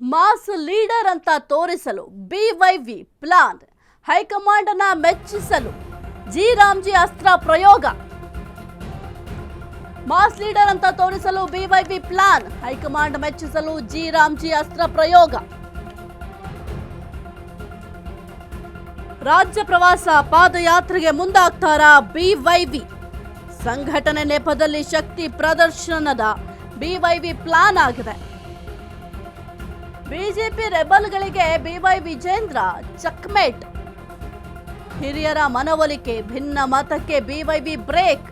Mass leader ಅಂತ ತೋರಿಸಲು B Y V plan, high command ಅನ್ನ ಮೆಚ್ಚಿಸಲು ಜಿ ರಾಮ್ಜಿ ಅಸ್ತ್ರ ಪ್ರಯೋಗ. ಮಾಸ್ ಲೀಡರ್ ಅಂತ ತೋರಿಸಲು ಬಿವೈವಿ ಪ್ಲಾನ್, ಹೈಕಮಾಂಡ್ ಮೆಚ್ಚಿಸಲು ಜಿ ರಾಮ್ಜಿ ಅಸ್ತ್ರ ಪ್ರಯೋಗ. ರಾಜ್ಯ ಪ್ರವಾಸ ಪಾದಯಾತ್ರೆಗೆ ಮುಂದಾಗ್ತಾರಾ ಬಿವೈವಿ? ಸಂಘಟನೆ ನೆಪದಲ್ಲಿ ಶಕ್ತಿ ಪ್ರದರ್ಶನದ ಬಿವೈವಿ ಪ್ಲಾನ್ ಆಗಿದೆ. ಬಿಜೆಪಿ ರೆಬಲ್ಗಳಿಗೆ ಬಿವೈ ವಿಜೇಂದ್ರ ಚಕ್ಮೇಟ್. ಹಿರಿಯರ ಮನವೊಲಿಕೆ, ಭಿನ್ನ ಮತಕ್ಕೆ ಬಿವೈವಿ ಬ್ರೇಕ್.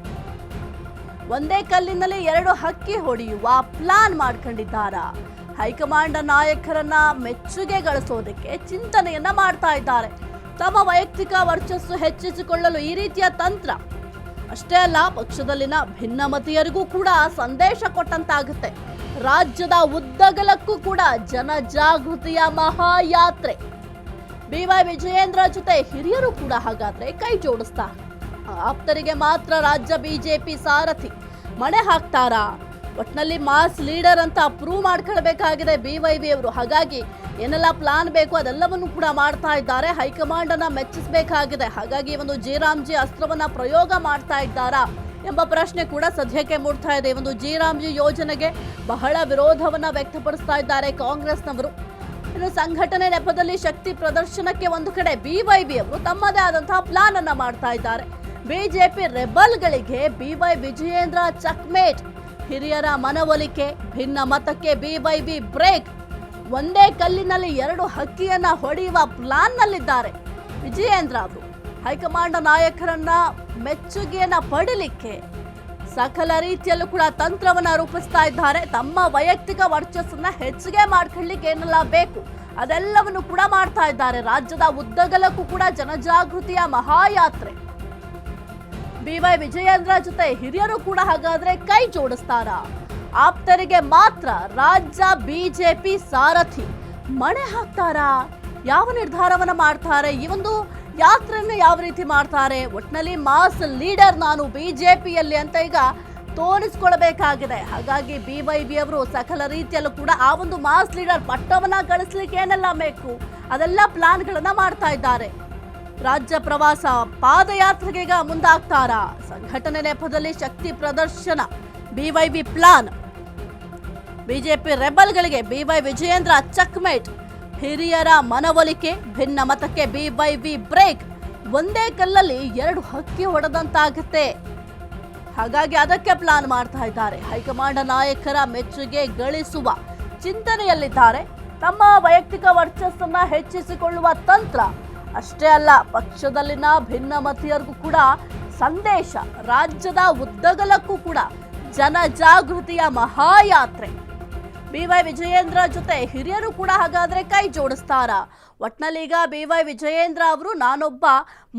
ಒಂದೇ ಕಲ್ಲಿನಲ್ಲಿ ಎರಡು ಹಕ್ಕಿ ಹೊಡೆಯುವ ಪ್ಲಾನ್ ಮಾಡ್ಕೊಂಡಿದ್ದಾರಾ? ಹೈಕಮಾಂಡ್ ನಾಯಕರನ್ನ ಮೆಚ್ಚುಗೆ ಗಳಿಸೋದಕ್ಕೆ ಚಿಂತನೆಯನ್ನ ಮಾಡ್ತಾ ಇದ್ದಾರೆ. ತಮ್ಮ ವೈಯಕ್ತಿಕ ವರ್ಚಸ್ಸು ಹೆಚ್ಚಿಸಿಕೊಳ್ಳಲು ಈ ರೀತಿಯ ತಂತ್ರ. ಅಷ್ಟೇ ಅಲ್ಲ, ಪಕ್ಷದಲ್ಲಿನ ಭಿನ್ನಮತೀಯರಿಗೂ ಕೂಡ ಸಂದೇಶ ಕೊಟ್ಟಂತಾಗುತ್ತೆ. ರಾಜ್ಯದ ಉದ್ದಗಲಕ್ಕೂ ಕೂಡ ಜನಜಾಗೃತಿಯ ಮಹಾಯಾತ್ರೆ. ಬಿವೈ ವಿಜಯೇಂದ್ರ ಜೊತೆ ಹಿರಿಯರು ಕೂಡ ಹಾಗಾದ್ರೆ ಕೈ ಜೋಡಿಸ್ತಾರೆ. ಆಪ್ತರಿಗೆ ಮಾತ್ರ ರಾಜ್ಯ ಬಿಜೆಪಿ ಸಾರಥಿ. ಮಣೆ ಹಾಕ್ತಾರಾ? ಒಟ್ನಲ್ಲಿ ಮಾಸ್ ಲೀಡರ್ ಅಂತ ಪ್ರೂವ್ ಮಾಡ್ಕೊಳ್ಬೇಕಾಗಿದೆ ಬಿವೈವಿ ಅವರು. ಹಾಗಾಗಿ ಏನೆಲ್ಲ ಪ್ಲಾನ್ ಬೇಕು ಅದೆಲ್ಲವನ್ನು ಕೂಡ ಮಾಡ್ತಾ ಇದ್ದಾರೆ. ಹೈಕಮಾಂಡ್ ಅನ್ನ ಮೆಚ್ಚಿಸಬೇಕಾಗಿದೆ. ಹಾಗಾಗಿ ಒಂದು ಜಿ ರಾಮ್ಜಿ ಅಸ್ತ್ರವನ್ನ ಪ್ರಯೋಗ ಮಾಡ್ತಾ ಇದ್ದಾರಾ ಎಂಬ ಪ್ರಶ್ನೆ ಕೂಡ ಸದ್ಯಕ್ಕೆ ಮೂಡ್ತಾ ಇದೆ. ಒಂದು ಜಿ ರಾಮ್ಜಿ ಯೋಜನೆಗೆ ಬಹಳ ವಿರೋಧವನ್ನ ವ್ಯಕ್ತಪಡಿಸ್ತಾ ಇದ್ದಾರೆ ಕಾಂಗ್ರೆಸ್ನವರು. ಇನ್ನು ಸಂಘಟನೆ ನೆಪದಲ್ಲಿ ಶಕ್ತಿ ಪ್ರದರ್ಶನಕ್ಕೆ ಒಂದು ಕಡೆ ಬಿವೈವಿ ಅವರು ತಮ್ಮದೇ ಆದಂತಹ ಪ್ಲಾನ್ ಅನ್ನ ಮಾಡ್ತಾ ಇದ್ದಾರೆ. ಬಿಜೆಪಿ ರೆಬಲ್ಗಳಿಗೆ ಬಿವೈ ವಿಜಯೇಂದ್ರ ಚಕ್ಮೇಟ್. ಹಿರಿಯರ ಮನವೊಲಿಕೆ, ಭಿನ್ನ ಮತಕ್ಕೆ ಬಿವೈವಿ ಬ್ರೇಕ್. ಒಂದೇ ಕಲ್ಲಿನಲ್ಲಿ ಎರಡು ಹಕ್ಕಿಯನ್ನ ಹೊಡೆಯುವ ಪ್ಲಾನ್ ನಲ್ಲಿದ್ದಾರೆ ವಿಜಯೇಂದ್ರ ಅವರು. ಹೈಕಮಾಂಡ್ ನಾಯಕರನ್ನ ಮೆಚ್ಚುಗೆಯನ್ನ ಪಡಲಿಕ್ಕೆ ಸಕಲ ರೀತಿಯಲ್ಲೂ ಕೂಡ ತಂತ್ರವನ್ನ ರೂಪಿಸ್ತಾ ಇದ್ದಾರೆ. ತಮ್ಮ ವೈಯಕ್ತಿಕ ವರ್ಚಸ್ಸನ್ನ ಹೆಚ್ಚಿಗೆ ಮಾಡ್ಕೊಳ್ಳಿಕ್ಕೆ ಏನೆಲ್ಲ ಬೇಕು ಅದೆಲ್ಲವನ್ನು ಕೂಡ ಮಾಡ್ತಾ ಇದ್ದಾರೆ. ರಾಜ್ಯದ ಉದ್ದಗಲಕ್ಕೂ ಕೂಡ ಜನಜಾಗೃತಿಯ ಮಹಾಯಾತ್ರೆ. ಬಿವೈ ವಿಜಯೇಂದ್ರ ಜೊತೆ ಹಿರಿಯರು ಕೂಡ ಹಾಗಾದ್ರೆ ಕೈ ಜೋಡಿಸ್ತಾರಾ? ಆಪ್ತರಿಗೆ ಮಾತ್ರ ರಾಜ್ಯ ಬಿಜೆಪಿ ಸಾರಥಿ. ಮಣೆ ಹಾಕ್ತಾರಾ? ಯಾವ ನಿರ್ಧಾರವನ್ನ ಮಾಡ್ತಾರೆ? ಈ ಒಂದು ಯಾತ್ರೆಯನ್ನು ಯಾವ ರೀತಿ ಮಾಡ್ತಾರೆ? ಒಟ್ನಲ್ಲಿ ಮಾಸ್ ಲೀಡರ್ ನಾನು ಬಿಜೆಪಿಯಲ್ಲಿ ಅಂತ ಈಗ ತೋರಿಸ್ಕೊಳ್ಬೇಕಾಗಿದೆ. ಹಾಗಾಗಿ ಬಿವೈವಿ ಅವರು ಸಕಲ ರೀತಿಯಲ್ಲೂ ಕೂಡ ಆ ಒಂದು ಮಾಸ್ ಲೀಡರ್ ಪಟ್ಟವನ್ನ ಗಳಿಸ್ಲಿಕ್ಕೆ ಏನೆಲ್ಲ ಬೇಕು ಅದೆಲ್ಲ ಪ್ಲಾನ್ಗಳನ್ನ ಮಾಡ್ತಾ ಇದ್ದಾರೆ. ರಾಜ್ಯ ಪ್ರವಾಸ ಪಾದಯಾತ್ರೆಗೆ ಈಗ ಮುಂದಾಗ್ತಾರಾ? ಸಂಘಟನೆ ನೆಪದಲ್ಲಿ ಶಕ್ತಿ ಪ್ರದರ್ಶನ ಬಿವೈವಿ ಪ್ಲಾನ್. ಬಿಜೆಪಿ ರೆಬಲ್ಗಳಿಗೆ ಬಿವೈ ವಿಜಯೇಂದ್ರ ಚಕ್ಮೇಟ್. ಹಿರಿಯರ ಮನವೊಲಿಕೆ, ಭಿನ್ನ ಮತಕ್ಕೆ ಬಿವೈವಿ ಬ್ರೇಕ್. ಒಂದೇ ಕಲ್ಲಲ್ಲಿ ಎರಡು ಹಕ್ಕಿ ಹೊಡೆದಂತಾಗುತ್ತೆ. ಹಾಗಾಗಿ ಅದಕ್ಕೆ ಪ್ಲಾನ್ ಮಾಡ್ತಾ ಇದ್ದಾರೆ. ಹೈಕಮಾಂಡ್ ನಾಯಕರ ಮೆಚ್ಚುಗೆ ಗಳಿಸುವ ಚಿಂತನೆಯಲ್ಲಿದ್ದಾರೆ. ತಮ್ಮ ವೈಯಕ್ತಿಕ ವರ್ಚಸ್ಸನ್ನ ಹೆಚ್ಚಿಸಿಕೊಳ್ಳುವ ತಂತ್ರ. ಅಷ್ಟೇ ಅಲ್ಲ, ಪಕ್ಷದಲ್ಲಿನ ಭಿನ್ನಮತೀಯರಿಗೂ ಕೂಡ ಸಂದೇಶ. ರಾಜ್ಯದ ಉದ್ದಗಲಕ್ಕೂ ಕೂಡ ಜನಜಾಗೃತಿಯ ಮಹಾಯಾತ್ರೆ. ಬಿವೈ ವಿಜಯೇಂದ್ರ ಜೊತೆ ಹಿರಿಯರು ಕೂಡ ಹಾಗಾದ್ರೆ ಕೈ ಜೋಡಿಸ್ತಾರಾ? ಒಟ್ನಲ್ಲಿ ಈಗ ಬಿವೈ ವಿಜಯೇಂದ್ರ ಅವರು ನಾನೊಬ್ಬ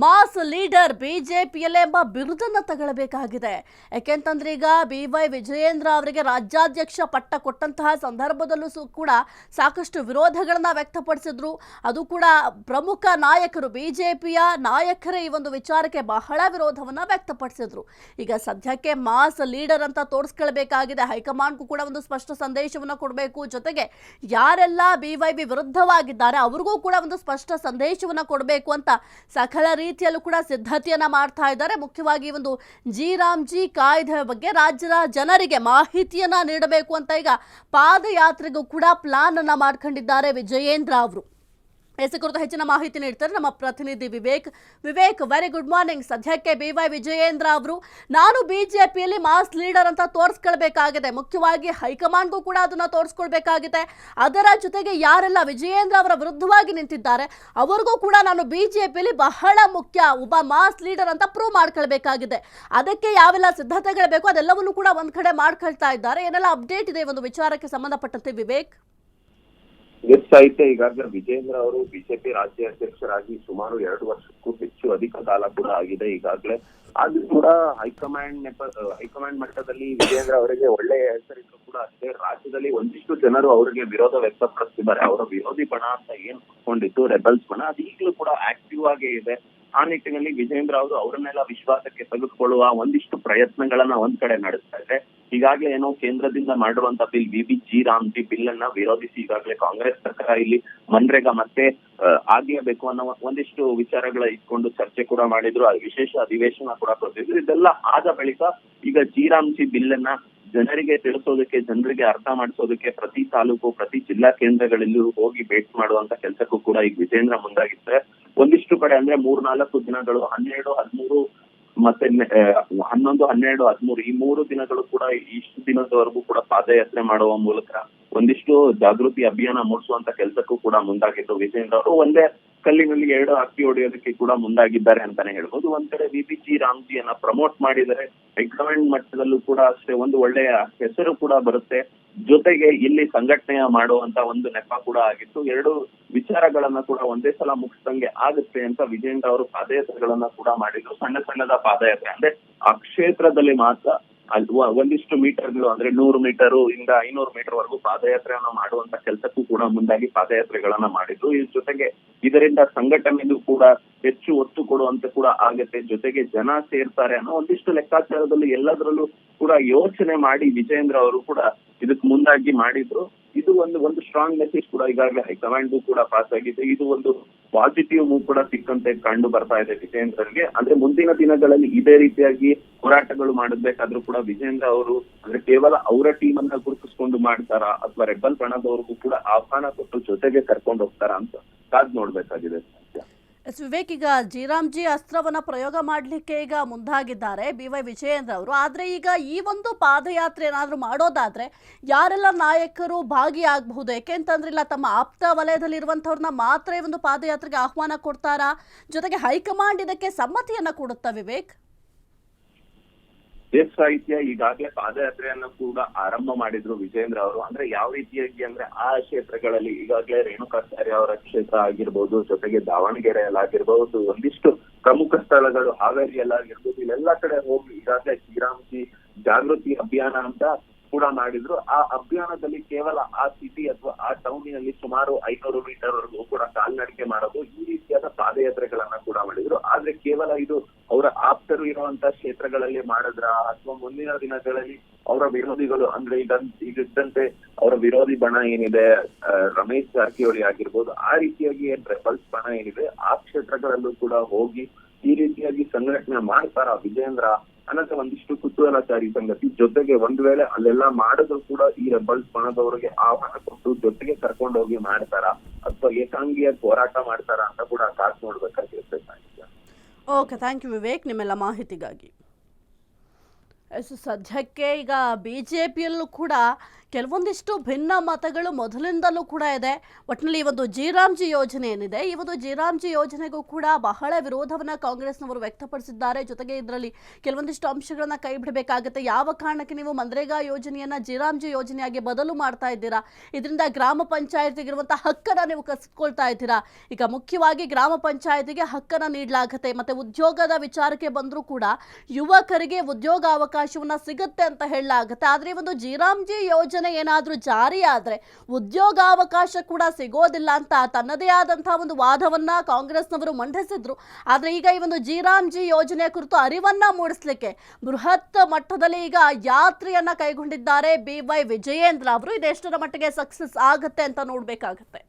ಮಾಸ್ ಲೀಡರ್ ಬಿಜೆಪಿಯಲ್ಲೇ ಎಂಬ ಬಿರುದನ್ನು ತಗೊಳ್ಳಬೇಕಾಗಿದೆ. ಯಾಕೆಂತಂದ್ರೆ ಈಗ ಬಿವೈ ವಿಜಯೇಂದ್ರ ಅವರಿಗೆ ರಾಜ್ಯಾಧ್ಯಕ್ಷ ಪಟ್ಟ ಕೊಟ್ಟಂತಹ ಸಂದರ್ಭದಲ್ಲೂ ಕೂಡ ಸಾಕಷ್ಟು ವಿರೋಧಗಳನ್ನ ವ್ಯಕ್ತಪಡಿಸಿದ್ರು. ಅದು ಕೂಡ ಪ್ರಮುಖ ನಾಯಕರು, ಬಿಜೆಪಿಯ ನಾಯಕರೇ ಈ ಒಂದು ವಿಚಾರಕ್ಕೆ ಬಹಳ ವಿರೋಧವನ್ನ ವ್ಯಕ್ತಪಡಿಸಿದ್ರು. ಈಗ ಸದ್ಯಕ್ಕೆ ಮಾಸ್ ಲೀಡರ್ ಅಂತ ತೋರಿಸ್ಕೊಳ್ಬೇಕಾಗಿದೆ. ಹೈಕಮಾಂಡ್ಗೂ ಕೂಡ ಒಂದು ಸ್ಪಷ್ಟ ಸಂದೇಶವನ್ನ ಕೊಡಬೇಕು. ಜೊತೆಗೆ ಯಾರೆಲ್ಲ ಬಿವೈವಿ ವಿರುದ್ಧವಾಗಿದ್ದಾರೆ ಅವ್ರಿಗೂ ಕೂಡ ಒಂದು ಸ್ಪಷ್ಟ ಸಂದೇಶವನ್ನ ಕೊಡಬೇಕು ಅಂತ ಸಕಲ ರೀತಿಯಲ್ಲೂ ಕೂಡ ಸಿದ್ಧತೆಯನ್ನ ಮಾಡ್ತಾ ಇದ್ದಾರೆ. ಮುಖ್ಯವಾಗಿ ಒಂದು ಜಿ ರಾಮ್ಜಿ ಕಾಯ್ದೆ ಬಗ್ಗೆ ರಾಜ್ಯದ ಜನರಿಗೆ ಮಾಹಿತಿಯನ್ನ ನೀಡಬೇಕು ಅಂತ ಈಗ ಪಾದಯಾತ್ರೆಗೂ ಕೂಡ ಪ್ಲಾನ್ ಅನ್ನ ಮಾಡ್ಕೊಂಡಿದ್ದಾರೆ ವಿಜಯೇಂದ್ರ ಅವರು. ಎಸ್ ಕುರಿತು ಹೆಚ್ಚಿನ ಮಾಹಿತಿ ನೀಡ್ತಾರೆ ನಮ್ಮ ಪ್ರತಿನಿಧಿ ವಿವೇಕ್. Very good morning. ಸದ್ಯಕ್ಕೆ ಬಿವೈ ವಿಜಯೇಂದ್ರ ಅವರು ನಾನು ಬಿಜೆಪಿಯಲ್ಲಿ ಮಾಸ್ ಲೀಡರ್ ಅಂತ ತೋರಿಸ್ಕೊಳ್ಬೇಕಾಗಿದೆ. ಮುಖ್ಯವಾಗಿ ಹೈಕಮಾಂಡ್ಗೂ ಕೂಡ ಅದನ್ನ ತೋರಿಸ್ಕೊಳ್ಬೇಕಾಗಿದೆ. ಅದರ ಜೊತೆಗೆ ಯಾರೆಲ್ಲ ವಿಜಯೇಂದ್ರ ಅವರ ವಿರುದ್ಧವಾಗಿ ನಿಂತಿದ್ದಾರೆ ಅವ್ರಿಗೂ ಕೂಡ ನಾನು ಬಿಜೆಪಿಯಲ್ಲಿ ಬಹಳ ಮುಖ್ಯ, ಒಬ್ಬ ಮಾಸ್ ಲೀಡರ್ ಅಂತ ಪ್ರೂವ್ ಮಾಡ್ಕೊಳ್ಬೇಕಾಗಿದೆ. ಅದಕ್ಕೆ ಯಾವೆಲ್ಲ ಸಿದ್ಧತೆಗಳು ಬೇಕು ಅದೆಲ್ಲವನ್ನು ಕೂಡ ಒಂದ್ ಕಡೆ ಮಾಡ್ಕೊಳ್ತಾ ಇದ್ದಾರೆ. ಏನೆಲ್ಲ ಅಪ್ಡೇಟ್ ಇದೆ ಒಂದು ವಿಚಾರಕ್ಕೆ ಸಂಬಂಧಪಟ್ಟಂತೆ ವಿವೇಕ್? ಸಾಹಿತ್ಯ ಈಗಾಗಲೇ ವಿಜೇಂದ್ರ ಅವರು ಬಿಜೆಪಿ ರಾಜ್ಯಾಧ್ಯಕ್ಷರಾಗಿ ಸುಮಾರು 2 ವರ್ಷಕ್ಕೂ ಹೆಚ್ಚು ಅಧಿಕ ಕಾಲ ಕೂಡ ಆಗಿದೆ ಈಗಾಗಲೇ. ಆದ್ರೂ ಕೂಡ ಹೈಕಮಾಂಡ್ ಮಟ್ಟದಲ್ಲಿ ವಿಜೇಂದ್ರ ಅವರಿಗೆ ಒಳ್ಳೆಯ ಹೆಸರಿದ್ರು ಕೂಡ ಅಷ್ಟೇ ರಾಜ್ಯದಲ್ಲಿ ಒಂದಿಷ್ಟು ಜನರು ಅವರಿಗೆ ವಿರೋಧ ವ್ಯಕ್ತಪಡಿಸ್ತಿದ್ದಾರೆ. ಅವರ ವಿರೋಧಿ ಬಣ ಅಂತ ಏನ್ ಕೊಂಡಿತ್ತು ರೆಬಲ್ಸ್ ಬಣ, ಅದು ಈಗಲೂ ಕೂಡ ಆಕ್ಟಿವ್ ಆಗೇ ಇದೆ. ಆ ನಿಟ್ಟಿನಲ್ಲಿ ವಿಜೇಂದ್ರ ಅವರು ಅವರನ್ನೆಲ್ಲ ವಿಶ್ವಾಸಕ್ಕೆ ತೆಗೆದುಕೊಳ್ಳುವ ಒಂದಿಷ್ಟು ಪ್ರಯತ್ನಗಳನ್ನ ಒಂದ್ ಕಡೆ ನಡೆಸ್ತಾ ಇದ್ದಾರೆ. ಈಗಾಗಲೇ ಏನೋ ಕೇಂದ್ರದಿಂದ ಮಾಡಿರುವಂತ ಬಿಲ್ ವಿಬಿಜಿ ರಾಮ್ಜಿ ಬಿಲ್ ಅನ್ನ ವಿರೋಧಿಸಿ ಈಗಾಗಲೇ ಕಾಂಗ್ರೆಸ್ ಸರ್ಕಾರ ಇಲ್ಲಿ ಮನ್ರೇಗಾ ಮತ್ತೆ ಆಗ್ಲೇಬೇಕು ಅನ್ನೋ ಒಂದಿಷ್ಟು ವಿಚಾರಗಳ ಇಟ್ಕೊಂಡು ಚರ್ಚೆ ಕೂಡ ಮಾಡಿದ್ರು. ವಿಶೇಷ ಅಧಿವೇಶನ ಕೂಡ ಕೊಟ್ಟಿದ್ರು. ಇದೆಲ್ಲ ಆದ ಬಳಿಕ ಈಗ ಜಿ ಬಿಲ್ ಅನ್ನ ಜನರಿಗೆ ತಿಳಿಸೋದಕ್ಕೆ, ಜನರಿಗೆ ಅರ್ಥ ಮಾಡಿಸೋದಕ್ಕೆ ಪ್ರತಿ ತಾಲೂಕು, ಪ್ರತಿ ಜಿಲ್ಲಾ ಕೇಂದ್ರಗಳಲ್ಲೂ ಹೋಗಿ ಭೇಟಿ ಮಾಡುವಂತ ಕೆಲಸಕ್ಕೂ ಕೂಡ ಈಗ ವಿಜೇಂದ್ರ ಮುಂದಾಗಿದ್ದಾರೆ. ಒಂದಿಷ್ಟು ಕಡೆ ಅಂದ್ರೆ 3-4 ದಿನಗಳು 12, 13 ಮತ್ತೆ 11, 12, 13 ಈ 3 ದಿನಗಳು ಕೂಡ ಇಷ್ಟು ದಿನದವರೆಗೂ ಕೂಡ ಪಾದಯಾತ್ರೆ ಮಾಡುವ ಮೂಲಕ ಒಂದಿಷ್ಟು ಜಾಗೃತಿ ಅಭಿಯಾನ ಮೂಡಿಸುವಂತ ಕೆಲಸಕ್ಕೂ ಕೂಡ ಮುಂದಾಗಿದ್ದು ವಿಜೇಂದ್ರ ಅವರು ಒಂದೇ ಕಲ್ಲಿನಲ್ಲಿ 2 ಹಕ್ಕಿ ಹೊಡೆಯೋದಕ್ಕೆ ಕೂಡ ಮುಂದಾಗಿದ್ದಾರೆ ಅಂತಾನೆ ಹೇಳ್ಬೋದು. ಒಂದ್ ಕಡೆ ವಿಬಿಜಿ ರಾಮ್ಜಿಯನ್ನ ಪ್ರಮೋಟ್ ಮಾಡಿದರೆ ಹೈಕಮಾಂಡ್ ಮಟ್ಟದಲ್ಲೂ ಕೂಡ ಅಷ್ಟೇ ಒಂದು ಒಳ್ಳೆಯ ಹೆಸರು ಕೂಡ ಬರುತ್ತೆ. ಜೊತೆಗೆ ಇಲ್ಲಿ ಸಂಘಟನೆಯ ಮಾಡುವಂತ ಒಂದು ನೆಪ ಕೂಡ ಆಗಿತ್ತು. 2 ವಿಚಾರಗಳನ್ನ ಕೂಡ ಒಂದೇ ಸಲ ಮುಗಿಸ್ದಂಗೆ ಆಗುತ್ತೆ ಅಂತ ವಿಜೇಂದ್ರ ಅವರು ಪಾದಯಾತ್ರೆಗಳನ್ನ ಕೂಡ ಮಾಡಿದ್ರು. ಸಣ್ಣದ ಪಾದಯಾತ್ರೆ ಅಂದ್ರೆ ಆ ಕ್ಷೇತ್ರದಲ್ಲಿ ಮಾತ್ರ ಒಂದಿಷ್ಟು ಮೀಟರ್ಗಳು ಅಂದ್ರೆ 100 ಮೀಟರ್ ಇಂದ 500 ಮೀಟರ್ ವರೆಗೂ ಪಾದಯಾತ್ರೆಯನ್ನ ಮಾಡುವಂತ ಕೆಲಸಕ್ಕೂ ಕೂಡ ಮುಂದಾಗಿ ಪಾದಯಾತ್ರೆಗಳನ್ನ ಮಾಡಿದ್ರು. ಇದ್ರ ಜೊತೆಗೆ ಇದರಿಂದ ಸಂಘಟನೆಗೂ ಕೂಡ ಹೆಚ್ಚು ಒತ್ತು ಕೊಡುವಂತೆ ಕೂಡ ಆಗತ್ತೆ. ಜೊತೆಗೆ ಜನ ಸೇರ್ತಾರೆ ಅನ್ನೋ ಒಂದಿಷ್ಟು ಲೆಕ್ಕಾಚಾರದಲ್ಲಿ ಎಲ್ಲದರಲ್ಲೂ ಕೂಡ ಯೋಚನೆ ಮಾಡಿ ವಿಜೇಂದ್ರ ಅವರು ಕೂಡ ಇದಕ್ ಮುಂದಾಗಿ ಮಾಡಿದ್ರು. ಇದು ಒಂದು ಸ್ಟ್ರಾಂಗ್ ಮೆಸೇಜ್ ಕೂಡ ಈಗಾಗಲೇ ಹೈಕಮಾಂಡ್ ಕೂಡ ಪಾಸ್ ಆಗಿದೆ. ಇದು ಒಂದು ಪಾಸಿಟಿವ್ ಮೂವ್ ಕೂಡ ಸಿಕ್ಕಂತೆ ಕಂಡು ಬರ್ತಾ ಇದೆ ವಿಜೇಂದ್ರನ್ಗೆ. ಅಂದ್ರೆ ಮುಂದಿನ ದಿನಗಳಲ್ಲಿ ಇದೇ ರೀತಿಯಾಗಿ ಹೋರಾಟಗಳು ಮಾಡಬೇಕಾದ್ರೂ ಕೂಡ ವಿಜೇಂದ್ರ ಅವರು ಅಂದ್ರೆ ಕೇವಲ ಅವರ ಟೀಮ್ ಅನ್ನ ಗುರುತಿಸ್ಕೊಂಡು ಮಾಡ್ತಾರಾ ಅಥವಾ ರೆಬಲ್ ಬಣದವ್ರಿಗೂ ಕೂಡ ಆಹ್ವಾನ ಕೊಟ್ಟು ಜೊತೆಗೆ ಕರ್ಕೊಂಡು ಹೋಗ್ತಾರಾ ಅಂತ ಕಾದ್ ನೋಡ್ಬೇಕಾಗಿದೆ. ವಿವೇಕ್, ಈಗ ಜಿ ಅಸ್ತ್ರವನ್ನ ಪ್ರಯೋಗ ಮಾಡಲಿಕ್ಕೆ ಈಗ ಮುಂದಾಗಿದ್ದಾರೆ BY ವಿಜಯೇಂದ್ರ ಅವರು. ಆದರೆ ಈಗ ಈ ಒಂದು ಪಾದಯಾತ್ರೆ ಏನಾದರೂ ಮಾಡೋದಾದ್ರೆ ಯಾರೆಲ್ಲ ನಾಯಕರು ಭಾಗಿಯಾಗಬಹುದು? ಯಾಕೆಂತಂದ್ರೆ ಇಲ್ಲ ತಮ್ಮ ಆಪ್ತ ವಲಯದಲ್ಲಿರುವಂಥವ್ರನ್ನ ಮಾತ್ರ ಈ ಒಂದು ಪಾದಯಾತ್ರೆಗೆ ಆಹ್ವಾನ ಕೊಡ್ತಾರಾ? ಜೊತೆಗೆ ಹೈಕಮಾಂಡ್ ಇದಕ್ಕೆ ಸಮ್ಮತಿಯನ್ನ ಕೊಡುತ್ತಾ ವಿವೇಕ್? ದೇಶ ಸಾಹಿತ್ಯ ಈಗಾಗಲೇ ಪಾದಯಾತ್ರೆಯನ್ನು ಕೂಡ ಆರಂಭ ಮಾಡಿದ್ರು ವಿಜೇಂದ್ರ ಅವರು. ಅಂದ್ರೆ ಯಾವ ರೀತಿಯಾಗಿ ಅಂದ್ರೆ ಆ ಕ್ಷೇತ್ರಗಳಲ್ಲಿ ಈಗಾಗಲೇ ರೇಣುಕಾಚಾರ್ಯ ಅವರ ಕ್ಷೇತ್ರ ಆಗಿರ್ಬೋದು, ಜೊತೆಗೆ ದಾವಣಗೆರೆಯಲ್ಲಾಗಿರ್ಬಹುದು, ಒಂದಿಷ್ಟು ಪ್ರಮುಖ ಸ್ಥಳಗಳು ಹಾವೇರಿಯಲ್ಲಾಗಿರ್ಬೋದು, ಇಲ್ಲೆಲ್ಲಾ ಕಡೆ ಹೋಗಿ ಈಗಾಗಲೇ ಶ್ರೀರಾಮ್ಜಿ ಜಾಗೃತಿ ಅಭಿಯಾನ ಅಂತ ಕೂಡ ಮಾಡಿದ್ರು. ಆ ಅಭಿಯಾನದಲ್ಲಿ ಕೇವಲ ಆ ಸಿಟಿ ಅಥವಾ ಆ ಟೌನಿನಲ್ಲಿ ಸುಮಾರು 500 ಮೀಟರ್ ವರೆಗೂ ಕೂಡ ಕಾಲ್ನಡಿಗೆ ಮಾಡೋದು, ಈ ರೀತಿಯಾದ ಪಾದಯಾತ್ರೆಗಳನ್ನ ಕೂಡ ಮಾಡಿದ್ರು. ಆದ್ರೆ ಕೇವಲ ಇದು ಅವರ ಆಪ್ತರು ಇರುವಂತ ಕ್ಷೇತ್ರಗಳಲ್ಲಿ ಮಾಡಿದ್ರ ಅಥವಾ ಮುಂದಿನ ದಿನಗಳಲ್ಲಿ ಅವರ ವಿರೋಧಿಗಳು ಅಂದ್ರೆ ಈಗಿದ್ದಂತೆ ಅವರ ವಿರೋಧಿ ಬಣ ಏನಿದೆ ರಮೇಶ್ ಜಾರಕಿಹೊಳಿ ಆಗಿರ್ಬೋದು, ಆ ರೀತಿಯಾಗಿ ರೆಬಲ್ಸ್ ಬಣ ಏನಿದೆ ಆ ಕ್ಷೇತ್ರಗಳಲ್ಲೂ ಕೂಡ ಹೋಗಿ ಈ ರೀತಿಯಾಗಿ ಸಂಘಟನೆ ಮಾಡ್ತಾರ ವಿಜೇಂದ್ರ ಅನ್ನೋದು ಒಂದಿಷ್ಟು ಕುತೂಹಲಕಾರಿ ಸಂಗತಿ. ಜೊತೆಗೆ ಒಂದ್ ವೇಳೆ ಅಲ್ಲೆಲ್ಲ ಮಾಡಿದ್ರು ಕೂಡ ಈ ರೆಬಲ್ಸ್ ಬಣದವರಿಗೆ ಆಹ್ವಾನ ಕೊಟ್ಟು ಜೊತೆಗೆ ಕರ್ಕೊಂಡು ಹೋಗಿ ಮಾಡ್ತಾರ ಅಥವಾ ಏಕಾಂಗಿಯಾಗಿ ಹೋರಾಟ ಮಾಡ್ತಾರ ಅಂತ ಕೂಡ ಕಾದ್ ನೋಡ್ಬೇಕಾಗಿರುತ್ತೆ. ಓಕೆ, ಥ್ಯಾಂಕ್ ಯು ವಿವೇಕ್ ನಿಮ್ಮೆಲ್ಲ ಮಾಹಿತಿಗಾಗಿ. ಸದ್ಯಕ್ಕೆ ಈಗ BJPಯಲ್ಲೂ ಕೂಡ ಕೆಲವೊಂದಿಷ್ಟು ಭಿನ್ನ ಮತಗಳು ಮೊದಲಿಂದಲೂ ಕೂಡ ಇದೆ. ಒಟ್ಟಿನಲ್ಲಿ ಈ ಒಂದು ಜಿ ಯೋಜನೆ ಏನಿದೆ, ಈ ಒಂದು ಜಿ ಯೋಜನೆಗೂ ಕೂಡ ಬಹಳ ವಿರೋಧವನ್ನು ಕಾಂಗ್ರೆಸ್ನವರು ವ್ಯಕ್ತಪಡಿಸಿದ್ದಾರೆ. ಜೊತೆಗೆ ಇದರಲ್ಲಿ ಕೆಲವೊಂದಿಷ್ಟು ಅಂಶಗಳನ್ನ ಕೈ ಬಿಡಬೇಕಾಗುತ್ತೆ. ಯಾವ ಕಾರಣಕ್ಕೆ ನೀವು ಮನ್ರೇಗಾ ಯೋಜನೆಯನ್ನ ಜಿ ಯೋಜನೆಯಾಗಿ ಬದಲು ಮಾಡ್ತಾ ಇದ್ದೀರಾ? ಇದರಿಂದ ಗ್ರಾಮ ಪಂಚಾಯತಿಗಿರುವಂತಹ ಹಕ್ಕನ್ನು ನೀವು ಕಸಿದುಕೊಳ್ತಾ ಇದ್ದೀರಾ. ಈಗ ಮುಖ್ಯವಾಗಿ ಗ್ರಾಮ ಪಂಚಾಯತಿಗೆ ಹಕ್ಕನ್ನು ನೀಡಲಾಗುತ್ತೆ. ಮತ್ತೆ ಉದ್ಯೋಗದ ವಿಚಾರಕ್ಕೆ ಬಂದರೂ ಕೂಡ ಯುವಕರಿಗೆ ಉದ್ಯೋಗಾವಕಾಶವನ್ನ ಸಿಗುತ್ತೆ ಅಂತ ಹೇಳಲಾಗುತ್ತೆ. ಆದರೆ ಈ ಒಂದು ಜಿ ಯೋಜನೆ ಏನಾದ್ರೂ ಜಾರಿ ಆದ್ರೆ ಉದ್ಯೋಗಾವಕಾಶ ಕೂಡ ಸಿಗೋದಿಲ್ಲ ಅಂತ ತನ್ನದೇ ಆದಂತಹ ಒಂದು ವಾದವನ್ನ ಕಾಂಗ್ರೆಸ್ನವರು ಮಂಡಿಸಿದ್ರು. ಆದ್ರೆ ಈಗ ಈ ಒಂದು ಜಿ ಯೋಜನೆಯ ಕುರಿತು ಅರಿವನ್ನ ಮೂಡಿಸಲಿಕ್ಕೆ ಬೃಹತ್ ಮಟ್ಟದಲ್ಲಿ ಈಗ ಯಾತ್ರೆಯನ್ನ ಕೈಗೊಂಡಿದ್ದಾರೆ BY ವಿಜಯೇಂದ್ರ ಅವರು. ಇದೆಷ್ಟರ ಮಟ್ಟಿಗೆ ಸಕ್ಸಸ್ ಆಗುತ್ತೆ ಅಂತ ನೋಡ್ಬೇಕಾಗತ್ತೆ.